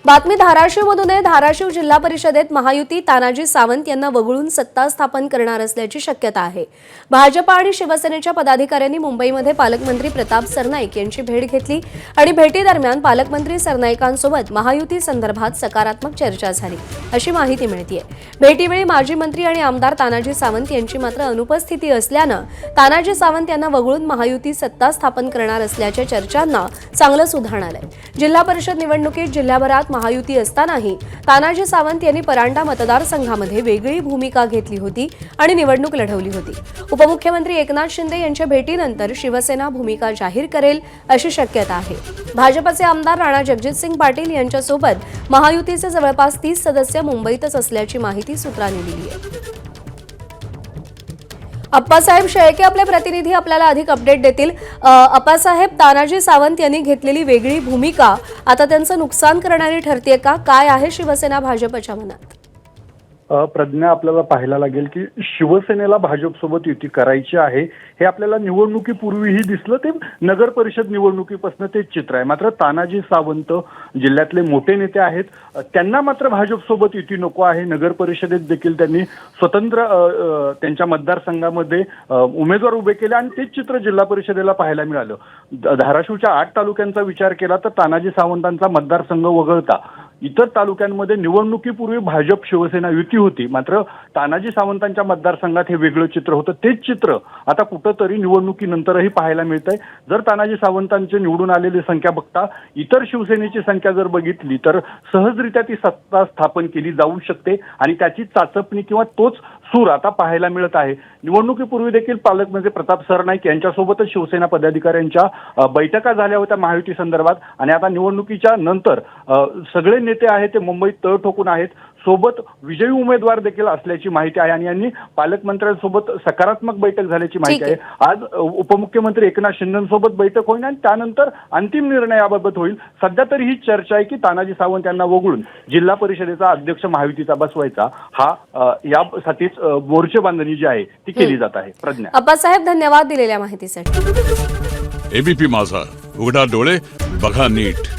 बातमी धाराशिवमधून आहे। धाराशिव जिल्हा परिषदेत महायुती तानाजी सावंत यांना वगळून सत्ता स्थापन करणार असल्याची शक्यता आहे। भाजप आणि शिवसेनेच्या पदाधिकाऱ्यांनी मुंबईमध्ये पालकमंत्री प्रताप सरनाईक यांची भेट घेतली आणि भेटीदरम्यान पालकमंत्री सरनाईकांसोबत महायुती संदर्भात सकारात्मक चर्चा झाली अशी माहिती मिळते। भेटीवेळी माजी मंत्री आणि आमदार तानाजी सावंत यांची मात्र अनुपस्थिती असल्यानं तानाजी सावंत यांना वगळून महायुती सत्ता स्थापन करणार असल्याच्या चर्चांना चांगलंच उधाण आलंय। जिल्हा परिषद निवडणुकीत जिल्ह्याभरात महायुती असतानाही तानाजी सावंत यांनी परांडा मतदारसंघामध्ये वेगळी भूमिका घेतली होती आणि निवडणूक लढवली होती। उपमुख्यमंत्री एकनाथ शिंदे यांच्या भेटीनंतर शिवसेना भूमिका जाहीर करेल अशी शक्यता आहे। भाजपचे आमदार राणा जगजितसिंग पाटील यांच्यासोबत महायुतीचे जवळपास 30 सदस्य मुंबईतच असल्याची माहिती सूत्रांनी दिली आहे। अप्पासाहेब शेळके आपले प्रतिनिधी आपल्याला अधिक अपडेट देतील। अप्पासाहेब, तानाजी सावंत यांनी घेतलेली वेगळी भूमिका आता त्यांचं नुकसान करणारी ठरते का? काय आहे शिवसेना भाजपच्या मनात? प्रज्ञा, आपल्याला पाहायला लागेल की शिवसेनेला भाजपसोबत युती करायची आहे हे आपल्याला निवडणुकीपूर्वीही दिसलं। ते नगर परिषद निवडणुकीपासून ते चित्र आहे। मात्र तानाजी सावंत जिल्ह्यातले मोठे नेते आहेत, त्यांना मात्र भाजपसोबत युती नको आहे। नगर परिषदेत देखील त्यांनी स्वतंत्र त्यांच्या मतदारसंघामध्ये उमेदवार उभे केले आणि तेच चित्र जिल्हा परिषदेला पाहायला मिळालं। धाराशिवच्या 8 तालुक्यांचा विचार केला तर तानाजी सावंतांचा मतदारसंघ वगळता इतर तालुक्यांमध्ये निवडणुकीपूर्वी भाजप शिवसेना युती होती। मात्र तानाजी सावंतांच्या मतदारसंघात हे वेगळं चित्र होतं। तेच चित्र आता कुठंतरी निवडणुकीनंतरही पाहायला मिळतंय। जर तानाजी सावंतांची निवडून आलेली संख्या बघता इतर शिवसेनेची संख्या जर बघितली तर सहजरित्या ती सत्ता स्थापन केली जाऊ शकते आणि त्याची चाचपणी किंवा तोच सूर आता पाहायला मिळत आहे। निवडणुकीपूर्वी देखील पालकमंत्री प्रताप सरनाईक यांच्यासोबतच शिवसेना पदाधिकाऱ्यांच्या बैठका झाल्या होत्या महायुती संदर्भात आणि आता निवडणुकीच्या नंतर सगळे नेते आहेत ते मुंबईत तळ ठोकून आहेत। सोबत विजयी उमेदवार देखील असल्याची माहिती आहे आणि यांनी पालकमंत्र्यांसोबत सकारात्मक बैठक झाल्याची माहिती आहे। आज उपमुख्यमंत्री एकनाथ शिंदेसोबत बैठक होईल आणि त्यानंतर अंतिम निर्णय याबाबत होईल। सध्या तरी ही चर्चा आहे की तानाजी सावंत यांना वगळून जिल्हा परिषदेचा अध्यक्ष महायुतीचा बसवायचा हा यासाठीच मोर्चे बांधणी जी आहे ती केली जात आहे। प्रज्ञा, अप्पासाहेब, धन्यवाद दिलेल्या माहितीसाठी। एबीपी माझा, उघडा डोळे बघा नीट।